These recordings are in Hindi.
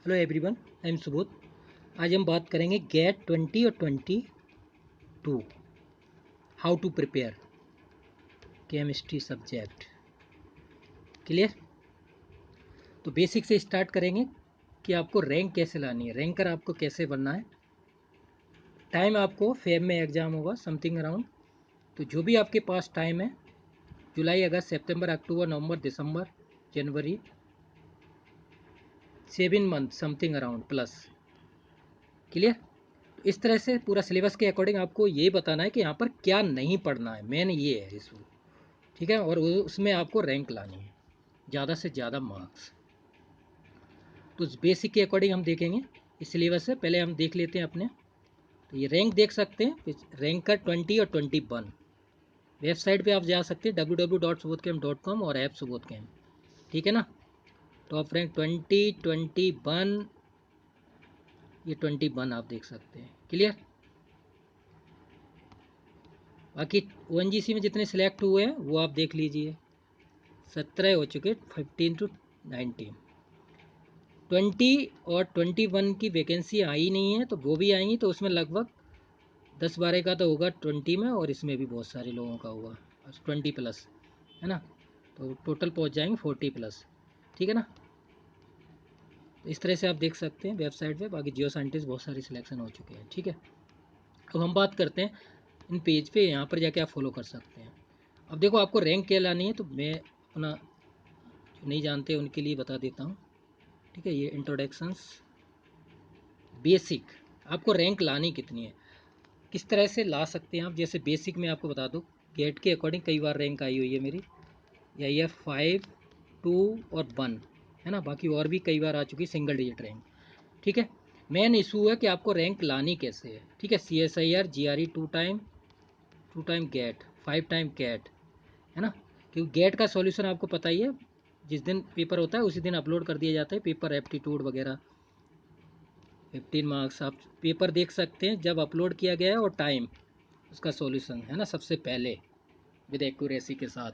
Hello everyone, I am Subodh. आज हम बात करेंगे गेट 20 और 22 how to prepare chemistry subject. Clear? तो बेसिक से स्टार्ट करेंगे कि आपको रैंक कैसे लानी है, रैंकर आपको कैसे बनना है। टाइम आपको फेब में एग्ज़ाम होगा समथिंग अराउंड, तो जो भी आपके पास टाइम है, जुलाई, अगस्त, सितंबर, अक्टूबर, नवंबर, दिसंबर, जनवरी, 7 month something around plus. Clear? इस तरह से पूरा सिलेबस के अकॉर्डिंग आपको ये बताना है कि यहाँ पर क्या नहीं पढ़ना है, मेन ये है इशू। ठीक है, और उसमें आपको रैंक लानी है, ज़्यादा से ज़्यादा मार्क्स। तो बेसिक के अकॉर्डिंग हम देखेंगे इस सिलेबस से। पहले हम देख लेते हैं अपने, तो ये रैंक देख सकते हैं, रैंक का 20 और 21 वेबसाइट पे आप जा सकते हैं www.subodhcamp.com और ऐप सुबोध कैम्प। ठीक है ना। टॉप रैंक 20, 21, ये 21 आप देख सकते हैं। क्लियर? बाकी ONGC में जितने सिलेक्ट हुए हैं वो आप देख लीजिए, 17 हो चुके, 15 to 19। 20 और 21 की वैकेंसी आई नहीं है, तो वो भी आएंगी, तो उसमें लगभग 10-12 का तो होगा 20 में, और इसमें भी बहुत सारे लोगों का होगा 20 प्लस, है ना। तो टोटल पहुंच जाएंगे 40 प्लस। ठीक है ना। तो इस तरह से आप देख सकते हैं वेबसाइट पे। बाकी जियो साइंटिस्ट बहुत सारे सिलेक्शन हो चुके हैं। ठीक है, अब हम बात करते हैं इन पेज पे, यहाँ पर जाके आप फॉलो कर सकते हैं। अब देखो, आपको रैंक क्या लानी है, तो मैं अपना जो नहीं जानते उनके लिए बता देता हूँ। ठीक है, ये इंट्रोडक्शंस बेसिक, आपको रैंक लानी कितनी है, किस तरह से ला सकते हैं आप। जैसे बेसिक में आपको बता दूँ, गेट के अकॉर्डिंग कई बार रैंक आई हुई है मेरी, या ये 5, 2 और 1 है ना। बाकी और भी कई बार आ चुकी सिंगल डिजिट रैंक। ठीक है, मेन इशू है कि आपको रैंक लानी कैसे है। ठीक है, CSIR GRE 2 time GATE, 5 time GATE, है ना। क्योंकि गेट का सॉल्यूशन आपको पता ही है, जिस दिन पेपर होता है उसी दिन अपलोड कर दिया जाता है पेपर एप्टीट्यूड वगैरह। 15 मार्क्स आप पेपर देख सकते हैं जब अपलोड किया गया है, और टाइम उसका सॉल्यूशन है ना, सबसे पहले विद एक्यूरेसी के साथ।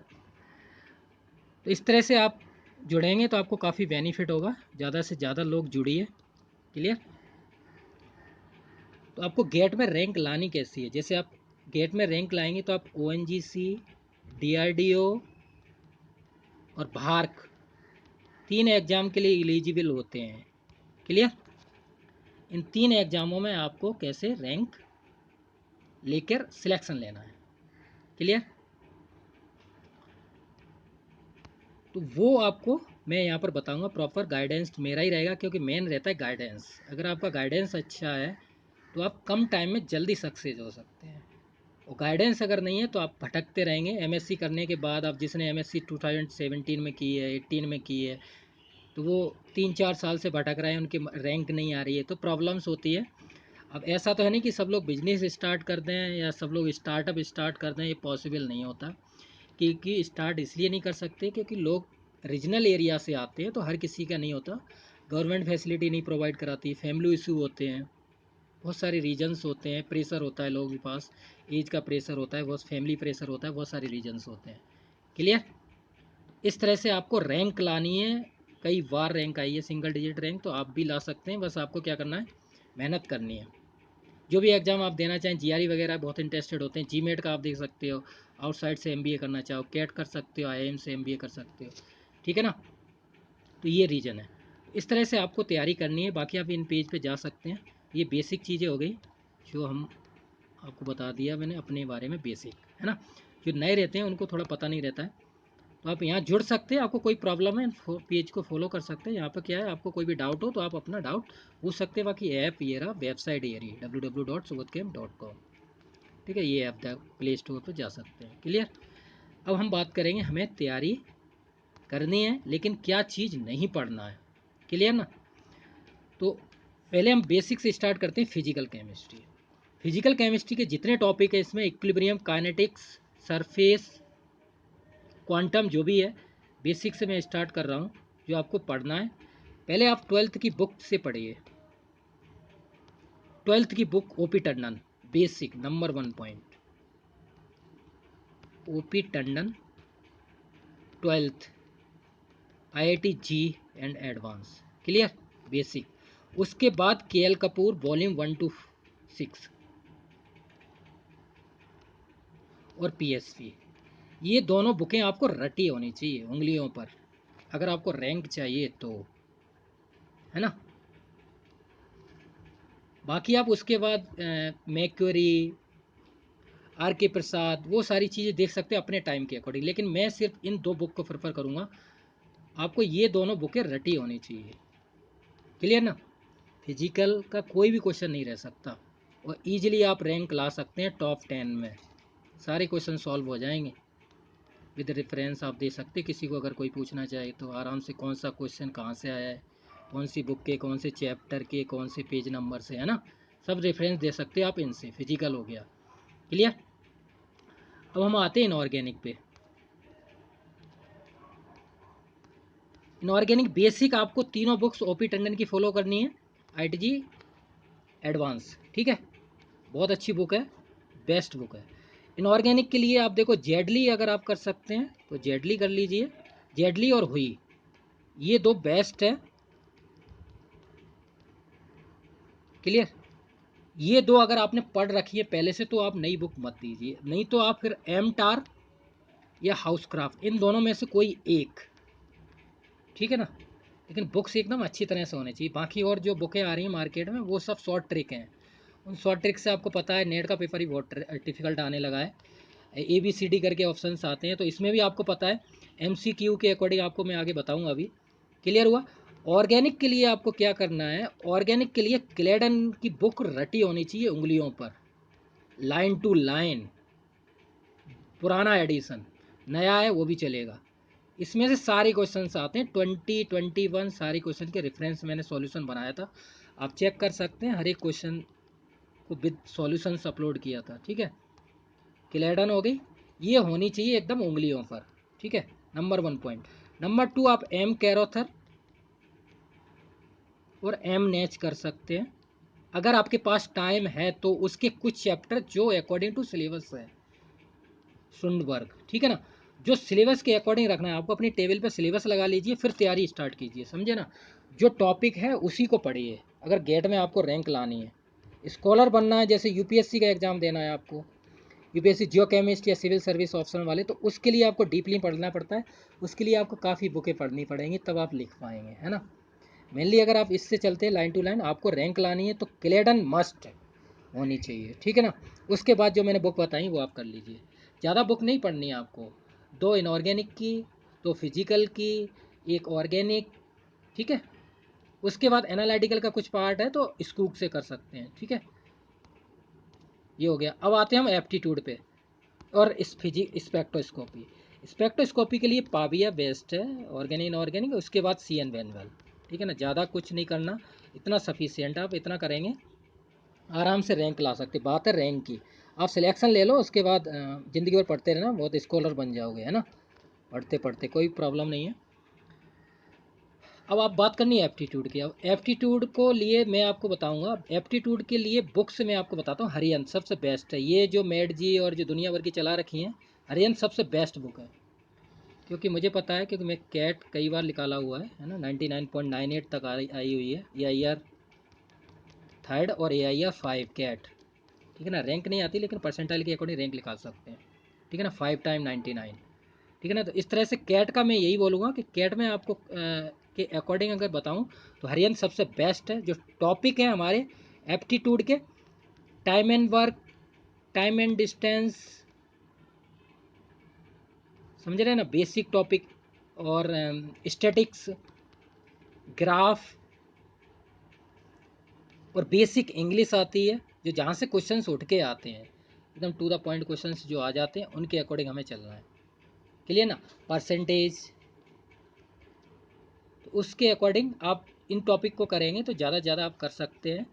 तो इस तरह से आप जुड़ेंगे तो आपको काफ़ी बेनिफिट होगा, ज़्यादा से ज़्यादा लोग जुड़िए। क्लियर? तो आपको गेट में रैंक लानी कैसी है, जैसे आप गेट में रैंक लाएंगे तो आप ONGC, DRDO और भारक 3 एग्ज़ाम के लिए एलिजिबल होते हैं। क्लियर? इन 3 एग्ज़ामों में आपको कैसे रैंक लेकर सिलेक्शन लेना है। क्लियर? तो वो आपको मैं यहाँ पर बताऊंगा, प्रॉपर गाइडेंस मेरा ही रहेगा, क्योंकि मेन रहता है गाइडेंस। अगर आपका गाइडेंस अच्छा है तो आप कम टाइम में जल्दी सक्सेस हो सकते हैं, और गाइडेंस अगर नहीं है तो आप भटकते रहेंगे। MSc करने के बाद, आप जिसने MSc 2017 में की है, 18 में की है, तो वो 3-4 साल से भटक रहे हैं, उनकी रैंक नहीं आ रही है, तो प्रॉब्लम्स होती है। अब ऐसा तो है नहीं कि सब लोग बिजनेस स्टार्ट कर दें या सब लोग स्टार्टअप स्टार्ट कर दें, ये पॉसिबल नहीं होता। क्योंकि स्टार्ट इसलिए नहीं कर सकते क्योंकि लोग रीजनल एरिया से आते हैं, तो हर किसी का नहीं होता। गवर्नमेंट फैसिलिटी नहीं प्रोवाइड कराती, फैमिली इशू होते हैं, बहुत सारे रीजन्स होते हैं, प्रेशर होता है लोगों के पास, एज का प्रेशर होता है, बहुत फैमिली प्रेशर होता है, बहुत सारे रीजन्स होते हैं। क्लियर? इस तरह से आपको रैंक लानी है। कई बार रैंक आई है सिंगल डिजिट रैंक, तो आप भी ला सकते हैं। बस आपको क्या करना है, मेहनत करनी है। जो भी एग्ज़ाम आप देना चाहें, GRE वगैरह बहुत इंटरेस्टेड होते हैं, GMAT का आप देख सकते हो, आउटसाइड से MBA करना चाहो, कैट कर सकते हो, IIM से MBA कर सकते हो। ठीक है ना। तो ये रीज़न है, इस तरह से आपको तैयारी करनी है। बाकी आप इन पेज पे जा सकते हैं। ये बेसिक चीज़ें हो गई जो हम आपको बता दिया मैंने अपने बारे में, बेसिक, है ना। जो नए रहते हैं उनको थोड़ा पता नहीं रहता है, तो आप यहाँ जुड़ सकते हैं। आपको कोई प्रॉब्लम है, पेज को फॉलो कर सकते हैं। यहाँ पर क्या है, आपको कोई भी डाउट हो तो आप अपना डाउट पूछ सकते हैं। बाकी ऐप ये रहा, वेबसाइट ये रही www.subodhcamp.com। ठीक है, ये ऐप प्ले स्टोर पर जा सकते हैं। क्लियर? अब हम बात करेंगे, हमें तैयारी करनी है लेकिन क्या चीज़ नहीं पढ़ना है। क्लियर ना। तो पहले हम बेसिक से स्टार्ट करते हैं, फिजिकल केमिस्ट्री। फिजिकल केमिस्ट्री के जितने टॉपिक है इसमें, इक्विलिब्रियम, काइनेटिक्स, सरफेस, क्वांटम, जो भी है, बेसिक से मैं स्टार्ट कर रहा हूँ। जो आपको पढ़ना है, पहले आप 12th की बुक से पढ़िए। 12th की book OP Tandon, basic number 1 point, OP Tandon 12th, IIT JEE and advance. Clear? Basic. उसके बाद KL कपूर वॉल्यूम 1 to 6 और PSV, ये दोनों बुकें आपको रटी होनी चाहिए उंगलियों पर, अगर आपको रैंक चाहिए तो, है ना। बाकी आप उसके बाद मैक्यूरी, RK प्रसाद, वो सारी चीज़ें देख सकते हैं अपने टाइम के अकॉर्डिंग, लेकिन मैं सिर्फ इन 2 बुक को प्रेफर करूँगा। आपको ये दोनों बुकें रटी होनी चाहिए, क्लियर ना। फिजिकल का कोई भी क्वेश्चन नहीं रह सकता, और ईजिली आप रैंक ला सकते हैं टॉप 10 में, सारे क्वेश्चन सॉल्व हो जाएंगे। विद रेफरेंस आप दे सकते हैं, किसी को अगर कोई पूछना चाहे तो आराम से कौन सा क्वेश्चन कहाँ से आया है, कौन सी बुक के, कौन से चैप्टर के, कौन से पेज नंबर से, है ना, सब रेफरेंस दे सकते हैं आप इनसे। फिजिकल हो गया, क्लियर। अब हम आते हैं इनऑर्गेनिक पे। इनऑर्गेनिक बेसिक आपको तीनों बुक्स OP टंडन की फॉलो करनी है, ITG एडवांस, ठीक है, बहुत अच्छी बुक है, बेस्ट बुक है। इनऑर्गेनिक के लिए आप देखो जेडली अगर आप कर सकते हैं तो जेडली कर लीजिए, जेडली और हुई, ये 2 बेस्ट है, क्लियर। ये 2 अगर आपने पढ़ रखी है पहले से तो आप नई बुक मत दीजिए, नहीं तो आप फिर एमटार या हाउस क्राफ्ट, इन दोनों में से कोई एक, ठीक है ना। लेकिन बुक्स एकदम अच्छी तरह से होनी चाहिए। बाकी और जो बुकें आ रही हैं मार्केट में वो सब शॉर्ट ट्रिक हैं, उन शॉर्ट ट्रिक से आपको पता है नेट का पेपर ही बहुत डिफिकल्ट आने लगा है। ABCD करके ऑप्शंस आते हैं, तो इसमें भी आपको पता है MCQ के अकॉर्डिंग आपको मैं आगे बताऊंगा अभी, क्लियर हुआ। ऑर्गेनिक के लिए आपको क्या करना है, ऑर्गेनिक के लिए क्लेडन की बुक रटी होनी चाहिए उंगलियों पर, लाइन टू लाइन, पुराना एडिशन, नया है वो भी चलेगा। इसमें से सारे क्वेश्चंस आते हैं 2021, सारे क्वेश्चन के रेफरेंस मैंने सॉल्यूशन बनाया था, आप चेक कर सकते हैं, हर एक क्वेश्चन को विद सॉल्यूशंस अपलोड किया था, ठीक है। क्लेडन हो गई, ये होनी चाहिए एकदम उंगलियों पर, ठीक है, नंबर 1 पॉइंट। नंबर 2 आप M कैरोथर और M नेच कर सकते हैं, अगर आपके पास टाइम है तो उसके कुछ चैप्टर जो अकॉर्डिंग टू सिलेबस है, सुंडबर्ग, ठीक है ना, जो सिलेबस के अकॉर्डिंग रखना है आपको, अपनी टेबल पे सिलेबस लगा लीजिए, फिर तैयारी स्टार्ट कीजिए, समझे ना। जो टॉपिक है उसी को पढ़िए, अगर गेट में आपको रैंक लानी है, स्कॉलर बनना है, जैसे UPSC का एग्ज़ाम देना है आपको, UPSC जियो केमिस्ट या सिविल सर्विस ऑप्शन वाले, तो उसके लिए आपको डीपली पढ़ना पड़ता है, उसके लिए आपको काफ़ी बुकें पढ़नी पड़ेंगी, तब आप लिख पाएंगे, है ना। मेनली अगर आप इससे चलते हैं लाइन टू लाइन, आपको रैंक लानी है तो क्लेडन मस्ट होनी चाहिए, ठीक है ना। उसके बाद जो मैंने बुक बताई वो आप कर लीजिए, ज़्यादा बुक नहीं पढ़नी है आपको, 2 इनऑर्गेनिक की, 2 फिजिकल की, 1 ऑर्गेनिक, ठीक है। उसके बाद एनालिटिकल का कुछ पार्ट है तो स्कूक से कर सकते हैं, ठीक है, ये हो गया। अब आते हैं हम एप्टीट्यूड पे और इस स्पेक्ट्रोस्कोपी। स्पेक्ट्रोस्कोपी के लिए पाविया बेस्ट है, ऑर्गेनिक इनऑर्गेनिक, उसके बाद CN वेनवेल, ठीक है ना, ज़्यादा कुछ नहीं करना, इतना सफिशियंट, आप इतना करेंगे आराम से रैंक ला सकते। बात है रैंक की, आप सिलेक्शन ले लो, उसके बाद ज़िंदगी भर पढ़ते रहना, बहुत स्कॉलर बन जाओगे, है ना, पढ़ते पढ़ते कोई प्रॉब्लम नहीं है। अब आप बात करनी है एप्टीट्यूड की। अब एप्टीट्यूड को लिए मैं आपको बताऊंगा, एप्टीट्यूड के लिए बुक्स मैं आपको बताता हूँ, हरियन सबसे बेस्ट है, ये जो मेड जी और जो दुनिया भर की चला रखी हैं, हरियन सबसे बेस्ट बुक है, क्योंकि मुझे पता है, क्योंकि मैं कैट कई बार निकाला हुआ है ना, 99.98 तक आई हुई है, AIR 3 और AIR 5 कैट, ठीक है ना, रैंक नहीं आती लेकिन परसेंटाइल के अकॉर्डिंग रैंक निकाल सकते हैं, ठीक है ना, 5 टाइम 99, ठीक है ना। तो इस तरह से कैट का मैं यही बोलूँगा कि कैट में आपको के अकॉर्डिंग अगर बताऊँ तो हरियन सबसे बेस्ट है। जो टॉपिक है हमारे एप्टीट्यूड के, time and work, time and distance, समझ रहे हैं ना, बेसिक टॉपिक, और स्टैटिक्स, ग्राफ, और बेसिक इंग्लिश आती है, जो जहाँ से क्वेश्चंस उठ के आते हैं एकदम टू द पॉइंट क्वेश्चंस जो आ जाते हैं, उनके अकॉर्डिंग हमें चलना है, क्लियर ना। परसेंटेज, तो उसके अकॉर्डिंग आप इन टॉपिक को करेंगे तो ज़्यादा से ज़्यादा आप कर सकते हैं।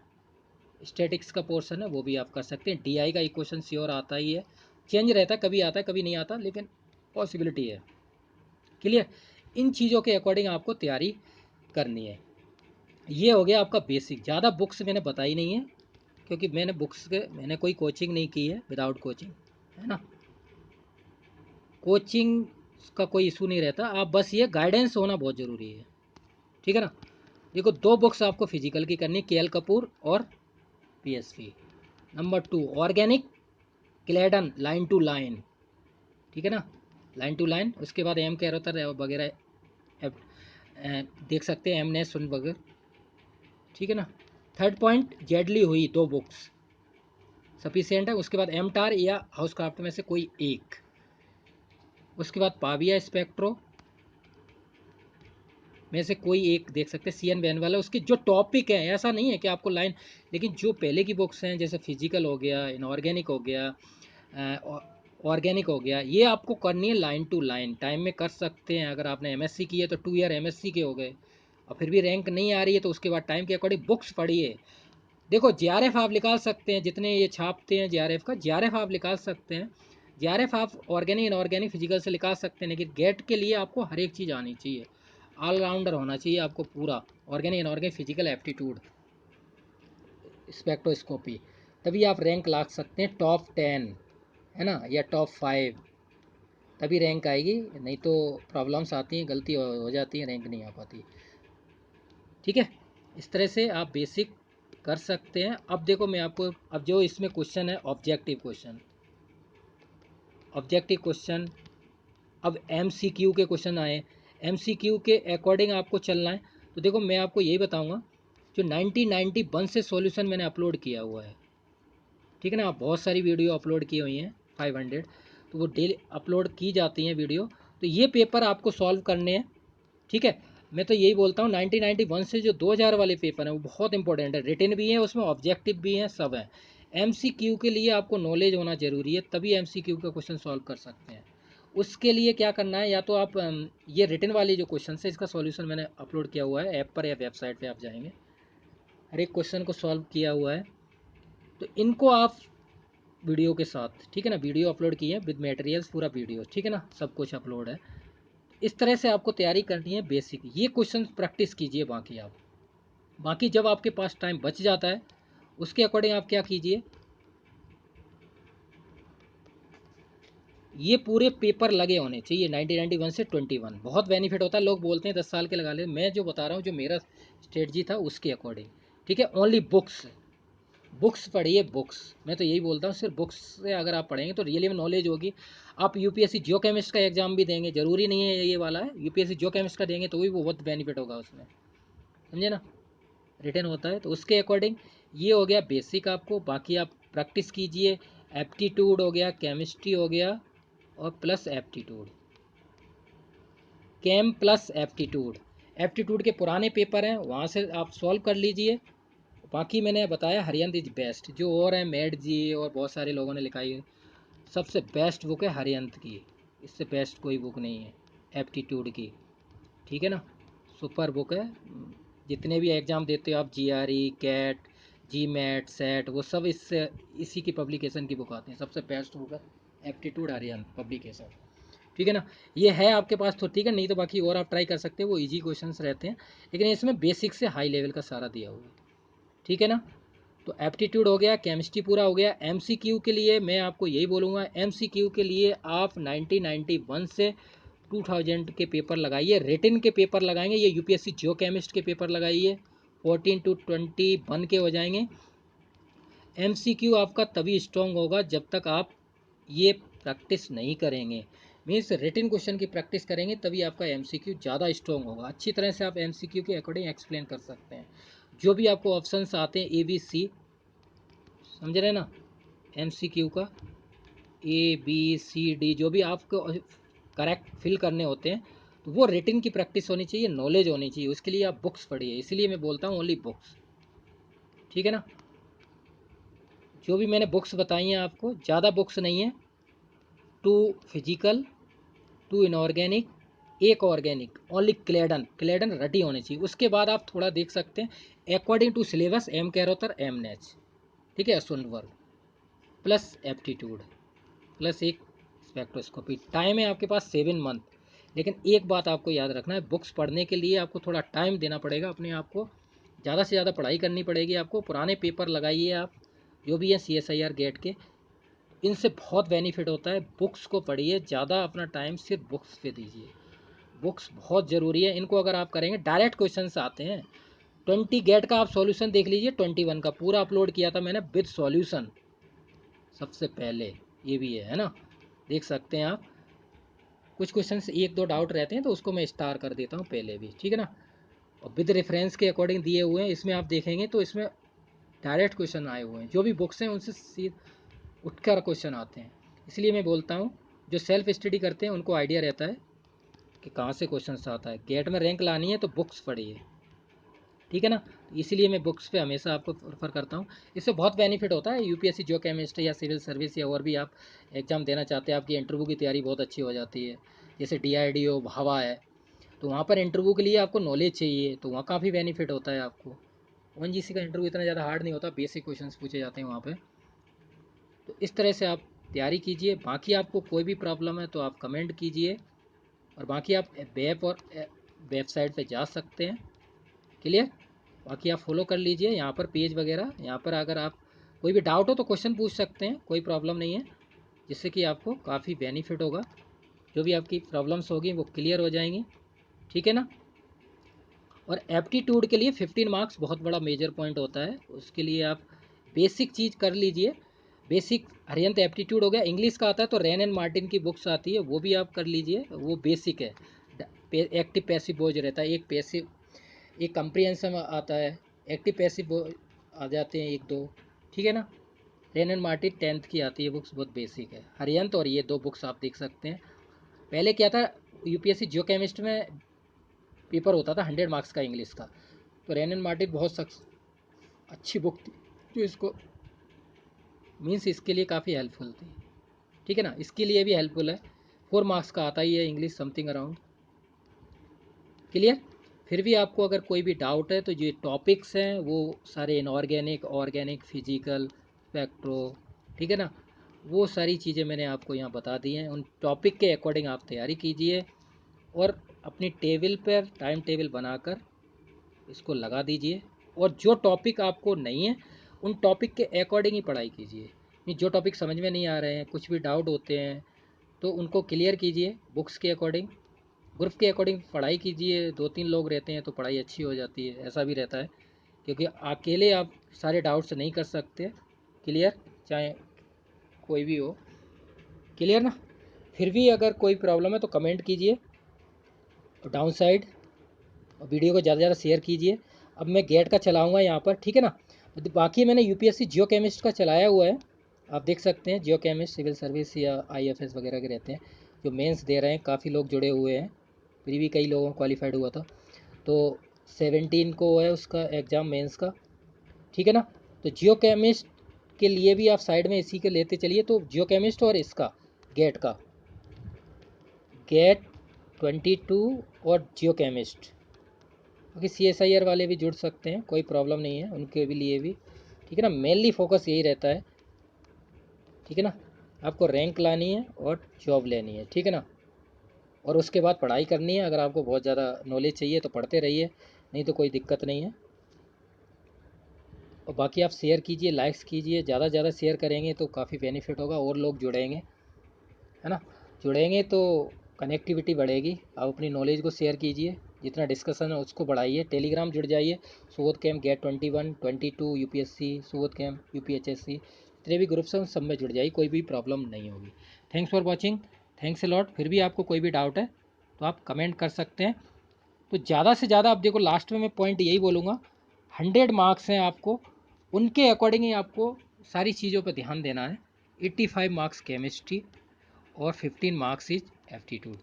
स्टैटिक्स का पोर्शन है वो भी आप कर सकते हैं, DI का इक्वेशन श्योर आता ही है, चेंज रहता है, कभी आता है कभी नहीं आता, लेकिन पॉसिबिलिटी है, क्लियर। इन चीज़ों के अकॉर्डिंग आपको तैयारी करनी है। ये हो गया आपका बेसिक। ज़्यादा बुक्स मैंने बताई नहीं है, क्योंकि मैंने कोई कोचिंग नहीं की है, विदाउट कोचिंग, है ना, कोचिंग का कोई इशू नहीं रहता, आप बस ये गाइडेंस होना बहुत ज़रूरी है, ठीक है ना। देखो 2 बुक्स आपको फिजिकल की करनी, के एल कपूर और PSP. Number 2 organic Clayden line to line, ठीक है ना, लाइन टू लाइन। उसके बाद एम कैरोतर वगैरह देख सकते हैं, एम ने सुन वगैरह, ठीक है ना। थर्ड पॉइंट जेडली हुई 2 बुक्स सफिशियंट है। उसके बाद एम टार या हाउस क्राफ्ट में से कोई एक। उसके बाद पाविया स्पेक्ट्रो में से कोई एक देख सकते हैं, सी एन वैन वाला। उसके जो टॉपिक है, ऐसा नहीं है कि आपको लाइन, लेकिन जो पहले की बुक्स हैं जैसे फिजिकल हो गया, इनऑर्गेनिक हो गया, ऑर्गेनिक हो गया, ये आपको करनी है लाइन टू लाइन। टाइम में कर सकते हैं, अगर आपने एमएससी की है तो 2 ईयर एमएससी के हो गए, और फिर भी रैंक नहीं आ रही है तो उसके बाद टाइम के अकॉर्डिंग बुक्स पढ़िए। देखो जेआरएफ आप निकाल सकते हैं, जितने ये छापते हैं जेआरएफ का, जेआरएफ आप निकाल सकते हैं, जेआरएफ आप ऑर्गेनिक इनऑर्गेनिक फिजिकल से निकाल सकते हैं, लेकिन गेट के लिए आपको हर एक चीज़ आनी चाहिए, ऑलराउंडर होना चाहिए आपको पूरा, organic inorganic physical aptitude spectroscopy, तभी आप रैंक ला सकते हैं टॉप 10, है ना, या टॉप 5, तभी रैंक आएगी। नहीं तो प्रॉब्लम्स आती हैं, गलती हो जाती है, रैंक नहीं आ पाती, ठीक है। इस तरह से आप बेसिक कर सकते हैं। अब देखो मैं आपको, अब जो इसमें क्वेश्चन है ऑब्जेक्टिव क्वेश्चन, ऑब्जेक्टिव क्वेश्चन, अब एमसीक्यू के क्वेश्चन आए, एमसीक्यू के अकॉर्डिंग आपको चलना है। तो देखो मैं आपको यही बताऊंगा, जो 1991 से सॉल्यूशन मैंने अपलोड किया हुआ है, ठीक है ना, बहुत सारी वीडियो अपलोड की हुई हैं 500, तो वो डेली अपलोड की जाती हैं वीडियो। तो ये पेपर आपको सॉल्व करने हैं, ठीक है। मैं तो यही बोलता हूँ 1991 से जो 2000 वाले पेपर हैं वो बहुत इंपॉर्टेंट है, रिटन भी हैं उसमें, ऑब्जेक्टिव भी हैं, सब हैं। एमसीक्यू के लिए आपको नॉलेज होना ज़रूरी है, तभी एमसीक्यू का क्वेश्चन सॉल्व कर सकते हैं। उसके लिए क्या करना है, या तो आप ये रिटन वाली जो क्वेश्चन है इसका सॉल्यूशन मैंने अपलोड किया हुआ है ऐप पर या वेबसाइट पर, आप जाएंगे हर एक क्वेश्चन को सॉल्व किया हुआ है, तो इनको आप वीडियो के साथ, ठीक है ना, वीडियो अपलोड की है विद मटेरियल्स, पूरा वीडियो, ठीक है ना, सब कुछ अपलोड है। इस तरह से आपको तैयारी करनी है बेसिक, ये क्वेश्चन प्रैक्टिस कीजिए। बाकी आप, बाकी जब आपके पास टाइम बच जाता है उसके अकॉर्डिंग आप क्या कीजिए, ये पूरे पेपर लगे होने चाहिए 1991 से 21, बहुत बेनिफिट होता है। लोग बोलते हैं 10 साल के लगा ले, मैं जो बता रहा हूँ जो मेरा स्ट्रेटजी था उसके अकॉर्डिंग, ठीक है। ओनली बुक्स, बुक्स पढ़िए, बुक्स, मैं तो यही बोलता हूँ, सिर्फ बुक्स से अगर आप पढ़ेंगे तो रियली में नॉलेज होगी। आप यूपीएससी जियो केमिस्ट का एग्जाम भी देंगे, जरूरी नहीं है ये वाला है, यूपीएससी जियो केमिस्ट का देंगे तो भी वो बहुत बेनिफिट होगा उसमें, समझे ना, रिटर्न होता है। तो उसके अकॉर्डिंग ये हो गया बेसिक आपको, बाकी आप प्रैक्टिस कीजिए। एप्टीट्यूड हो गया, केमिस्ट्री हो गया, और प्लस एप्टीट्यूड, केम प्लस एप्टीट्यूड, एप्टीट्यूड के पुराने पेपर हैं वहाँ से आप सॉल्व कर लीजिए। बाकी मैंने बताया हरियंत इज बेस्ट, जो और है मेड जी और बहुत सारे लोगों ने लिखाई है, सबसे बेस्ट बुक है हरियंत की, इससे बेस्ट कोई बुक नहीं है एप्टीट्यूड की, ठीक है ना, सुपर बुक है। जितने भी एग्ज़ाम देते हो आप, जीआरई, कैट, जी मैट, सेट, वो सब इससे, इसी की पब्लिकेशन की बुक आती है, सबसे बेस्ट बुक है एप्टीट्यूड हरियंत पब्लिकेशन, ठीक है ना। ये है आपके पास तो ठीक है, नहीं तो बाकी और आप ट्राई कर सकते हो, वो इजी क्वेश्चंस रहते हैं, लेकिन इसमें बेसिक से हाई लेवल का सारा दिया हुआ है, ठीक है ना। तो एप्टीट्यूड हो गया, केमिस्ट्री पूरा हो गया। एमसीक्यू के लिए मैं आपको यही बोलूँगा, एमसीक्यू के लिए आप 1991 से 2000 के पेपर लगाइए, रिटन के पेपर लगाएंगे, ये यूपीएससी जियो केमिस्ट के पेपर लगाइए, 14 to 21 के हो जाएंगे। एमसीक्यू आपका तभी स्ट्रॉन्ग होगा जब तक आप ये प्रैक्टिस नहीं करेंगे, मीन्स रिटन क्वेश्चन की प्रैक्टिस करेंगे, तभी आपका एमसीक्यू ज़्यादा स्ट्रॉन्ग होगा। अच्छी तरह से आप एमसीक्यू के अकॉर्डिंग एक्सप्लेन कर सकते हैं, जो भी आपको ऑप्शंस आते हैं ए बी सी, समझ रहे हैं ना, एमसीक्यू का ए बी सी डी, जो भी आपको करेक्ट फिल करने होते हैं, तो वो रिटन की प्रैक्टिस होनी चाहिए, नॉलेज होनी चाहिए, उसके लिए आप बुक्स पढ़िए, इसलिए मैं बोलता हूँ ओनली बुक्स, ठीक है ना। जो भी मैंने बुक्स बताई हैं आपको, ज़्यादा बुक्स नहीं है, 2 फिजिकल, 2 इनऑर्गेनिक, एक ऑर्गेनिक, ओनली क्लेडन, क्लेडन रटी होनी चाहिए। उसके बाद आप थोड़ा देख सकते हैं according to syllabus, M Carruthers, M नेच, ठीक है, सुनवर्ग, प्लस एप्टीट्यूड, प्लस एक स्पेक्ट्रोस्कोपी। टाइम है आपके पास 7 मंथ, लेकिन एक बात आपको याद रखना है, बुक्स पढ़ने के लिए आपको थोड़ा टाइम देना पड़ेगा, अपने आप को ज़्यादा से ज़्यादा पढ़ाई करनी पड़ेगी आपको। पुराने पेपर लगाइए आप, जो भी है CSIR गेट के, इनसे बहुत बेनिफिट होता है। बुक्स को पढ़िए, ज़्यादा अपना टाइम सिर्फ बुक्स पे दीजिए, बुक्स बहुत ज़रूरी है। इनको अगर आप करेंगे, डायरेक्ट क्वेश्चन आते हैं, 20 गेट का आप सॉल्यूशन देख लीजिए, 21 का पूरा अपलोड किया था मैंने विद सॉल्यूशन सबसे पहले, ये भी है ना, देख सकते हैं आप। कुछ क्वेश्चन एक दो डाउट रहते हैं तो उसको मैं स्टार कर देता हूँ पहले भी, ठीक है ना। और विद रेफरेंस के अकॉर्डिंग दिए हुए हैं, इसमें आप देखेंगे तो इसमें डायरेक्ट क्वेश्चन आए हुए हैं, जो भी बुक्स हैं उनसे सीधे उठकर क्वेश्चन आते हैं। इसलिए मैं बोलता हूँ जो सेल्फ स्टडी करते हैं उनको आइडिया रहता है कि कहाँ से क्वेश्चन आता है। गेट में रैंक लानी है तो बुक्स पढ़िए, ठीक है ना। इसीलिए मैं बुक्स पे हमेशा आपको प्रेफर करता हूँ। इससे बहुत बेनिफिट होता है, यूपीएससी जो केमिस्ट या सिविल सर्विस या और भी आप एग्ज़ाम देना चाहते हैं, आपकी इंटरव्यू की तैयारी बहुत अच्छी हो जाती है। जैसे डीआरडीओ भावा है, तो वहाँ पर इंटरव्यू के लिए आपको नॉलेज चाहिए, तो वहाँ काफ़ी बेनिफिट होता है आपको। ओएनजीसी का इंटरव्यू इतना ज़्यादा हार्ड नहीं होता, बेसिक क्वेश्चंस पूछे जाते हैं वहाँ पे। तो इस तरह से आप तैयारी कीजिए। बाकी आपको कोई भी प्रॉब्लम है तो आप कमेंट कीजिए, और बाकी आप वेब और वेबसाइट पे जा सकते हैं, क्लियर। बाकी आप फॉलो कर लीजिए यहाँ पर पेज वगैरह, यहाँ पर अगर आप कोई भी डाउट हो तो क्वेश्चन पूछ सकते हैं, कोई प्रॉब्लम नहीं है, जिससे कि आपको काफ़ी बेनिफिट होगा। जो भी आपकी प्रॉब्लम्स होगी वो क्लियर हो जाएंगी, ठीक है ना। और एप्टीट्यूड के लिए 15 मार्क्स बहुत बड़ा मेजर पॉइंट होता है, उसके लिए आप बेसिक चीज़ कर लीजिए। बेसिक हरियंत एप्टीट्यूड हो गया। इंग्लिश का आता है तो रेन एंड मार्टिन की बुक्स आती है, वो भी आप कर लीजिए, वो बेसिक है। एक्टिव पैसिव वॉइस रहता है, एक पैसिव, एक कंप्रीहेंसिव आता है, एक्टिव पैसिव आ जाते हैं एक दो, ठीक है ना। रेन एंड मार्टिन 10th की आती है बुक्स, बहुत बेसिक है। हरियंत और ये दो बुक्स आप देख सकते हैं। पहले क्या था, यूपीएससी जियो केमिस्ट में पेपर होता था 100 मार्क्स का इंग्लिश का, तो रेन एंड मार्टिन बहुत अच्छी बुक थी, जो इसको मीन्स इसके लिए काफ़ी हेल्पफुल थी, ठीक है ना। इसके लिए भी हेल्पफुल है, 4 मार्क्स का आता ही है इंग्लिश, समथिंग अराउंड, क्लियर। फिर भी आपको अगर कोई भी डाउट है तो जो टॉपिक्स हैं वो सारे इनऑर्गेनिक, ऑर्गेनिक, फिजिकल, स्पेक्ट्रो, ठीक है ना, वो सारी चीज़ें मैंने आपको यहाँ बता दी हैं। उन टॉपिक के अकॉर्डिंग आप तैयारी कीजिए, और अपनी टेबल पर टाइम टेबल बनाकर इसको लगा दीजिए। और जो टॉपिक आपको नहीं है उन टॉपिक के अकॉर्डिंग ही पढ़ाई कीजिए। जो टॉपिक समझ में नहीं आ रहे हैं, कुछ भी डाउट होते हैं, तो उनको क्लियर कीजिए बुक्स के अकॉर्डिंग, ग्रुप के अकॉर्डिंग पढ़ाई कीजिए। 2-3 लोग रहते हैं तो पढ़ाई अच्छी हो जाती है, ऐसा भी रहता है, क्योंकि अकेले आप सारे डाउट्स नहीं कर सकते क्लियर, चाहे कोई भी हो, क्लियर ना। फिर भी अगर कोई प्रॉब्लम है तो कमेंट कीजिए डाउन साइड, और वीडियो को ज़्यादा से ज़्यादा शेयर कीजिए। अब मैं गेट का चलाऊँगा यहाँ पर, ठीक है ना। बाकी मैंने यूपीएससी जियो केमिस्ट का चलाया हुआ है, आप देख सकते हैं। जियो केमिस्ट सिविल सर्विस या आईएफएस वगैरह के रहते हैं, जो मेंस दे रहे हैं, काफ़ी लोग जुड़े हुए हैं, फिर भी कई लोगों को क्वालिफाइड हुआ था। तो 17 को है उसका एग्ज़ाम मेंस का, ठीक है ना। तो जियो केमिस्ट के लिए भी आप साइड में इसी के लेते चलिए। तो जियो केमिस्ट और इसका गेट का, गेट 22 और जियो केमिस्ट, बाकी CSIR वाले भी जुड़ सकते हैं, कोई प्रॉब्लम नहीं है उनके भी लिए भी, ठीक है ना। मेनली फोकस यही रहता है, ठीक है ना, आपको रैंक लानी है और जॉब लेनी है, ठीक है ना। और उसके बाद पढ़ाई करनी है। अगर आपको बहुत ज़्यादा नॉलेज चाहिए तो पढ़ते रहिए, नहीं तो कोई दिक्कत नहीं है। और बाकी आप शेयर कीजिए, लाइक्स कीजिए, ज़्यादा से ज़्यादा शेयर करेंगे तो काफ़ी बेनिफिट होगा, और लोग जुड़ेंगे, है ना। जुड़ेंगे तो कनेक्टिविटी बढ़ेगी। आप अपनी नॉलेज को शेयर कीजिए, जितना डिस्कशन है उसको बढ़ाइए। टेलीग्राम जुड़ जाइए, Subodh camp GATE 21, 22 UPSC, Subodh camp UPHSC, जितने भी ग्रुप्स हैं उन सब में जुड़ जाइए, कोई भी प्रॉब्लम नहीं होगी। Thanks for watching, thanks a lot. फिर भी आपको कोई भी डाउट है तो आप कमेंट कर सकते हैं। तो ज़्यादा से ज़्यादा, अब देखो लास्ट में मैं पॉइंट यही बोलूँगा, 100 मार्क्स हैं, आपको उनके अकॉर्डिंग ही आपको सारी चीज़ों पर ध्यान देना है। 85 मार्क्स केमिस्ट्री और 15 marks is aptitude,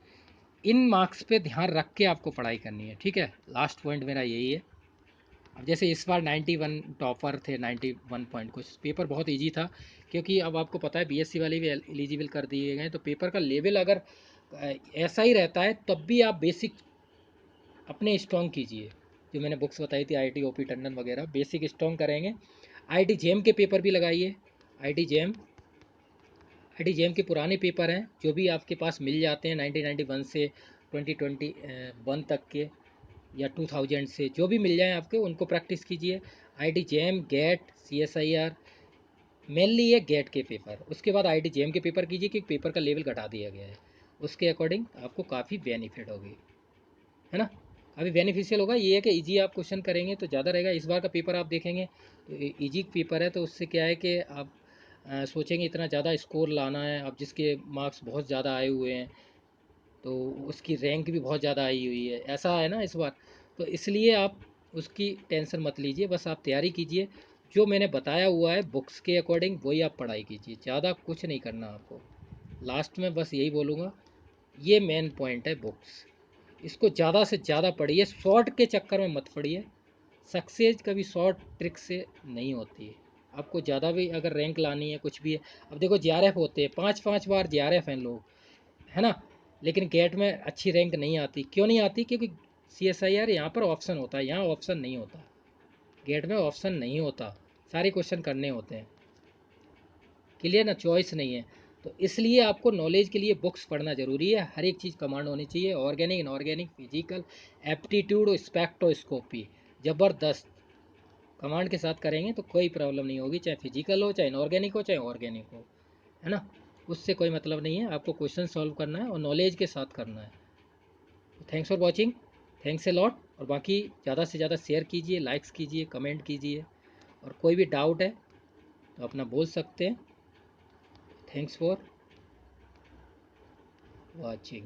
in marks पे ध्यान रख के आपको पढ़ाई करनी है, ठीक है। लास्ट पॉइंट मेरा यही है। अब जैसे इस बार 91 टॉपर थे, 91 पॉइंट, कुछ पेपर बहुत इजी था, क्योंकि अब आपको पता है बीएससी वाले भी एलिजिबल कर दिए गए, तो पेपर का लेवल अगर ऐसा ही रहता है तब भी आप बेसिक अपने स्ट्रॉन्ग कीजिए। जो मैंने बुक्स बताई थी IIT OP टंडन वगैरह, बेसिक स्ट्रॉन्ग करेंगे। IIT जेम के पेपर भी लगाइए। IIT जेम, IIT जेम के पुराने पेपर हैं जो भी आपके पास मिल जाते हैं 1991 से 2021 तक के, या 2000 से, जो भी मिल जाए आपके, उनको प्रैक्टिस कीजिए। IIT JAM, GATE, CSIR, mainly ये गेट के पेपर, उसके बाद IIT जेम के पेपर कीजिए, कि पेपर का लेवल घटा दिया गया है, उसके अकॉर्डिंग आपको काफ़ी बेनिफिट होगी, है ना। अभी बेनिफिशियल होगा ये है कि इजी आप क्वेश्चन करेंगे तो ज़्यादा रहेगा। इस बार का पेपर आप देखेंगे तो इजी पेपर है, तो उससे क्या है कि आप सोचेंगे इतना ज़्यादा स्कोर लाना है। अब जिसके मार्क्स बहुत ज़्यादा आए हुए हैं तो उसकी रैंक भी बहुत ज़्यादा आई हुई है, ऐसा है ना इस बार। तो इसलिए आप उसकी टेंशन मत लीजिए, बस आप तैयारी कीजिए। जो मैंने बताया हुआ है बुक्स के अकॉर्डिंग वही आप पढ़ाई कीजिए, ज़्यादा कुछ नहीं करना आपको। लास्ट में बस यही बोलूँगा, ये मेन पॉइंट है बुक्स, इसको ज़्यादा से ज़्यादा पढ़िए, शॉर्ट के चक्कर में मत पढ़िए। सक्सेस कभी शॉर्ट ट्रिक से नहीं होती है। आपको ज़्यादा भी अगर रैंक लानी है कुछ भी है, अब देखो JRF होते हैं, 5-5 बार JRF हैं लोग, है ना, लेकिन गेट में अच्छी रैंक नहीं आती। क्यों नहीं आती? क्योंकि CSIR यहाँ पर ऑप्शन होता है, यहाँ ऑप्शन नहीं होता। गेट में ऑप्शन नहीं होता, सारे क्वेश्चन करने होते हैं। क्लियर ना, चॉइस नहीं है। तो इसलिए आपको नॉलेज के लिए बुक्स पढ़ना ज़रूरी है। हर एक चीज़ कमांड होनी चाहिए, organic inorganic physical aptitude spectroscopy, ज़बरदस्त कमांड के साथ करेंगे तो कोई प्रॉब्लम नहीं होगी, चाहे फिजिकल हो, चाहे इनऑर्गेनिक हो, चाहे ऑर्गेनिक हो, है ना। उससे कोई मतलब नहीं है, आपको क्वेश्चन सॉल्व करना है और नॉलेज के साथ करना है। Thanks for watching, thanks a lot. और बाकी ज़्यादा से ज़्यादा शेयर कीजिए, लाइक्स कीजिए, कमेंट कीजिए, और कोई भी डाउट है तो अपना बोल सकते हैं। Thanks for watching।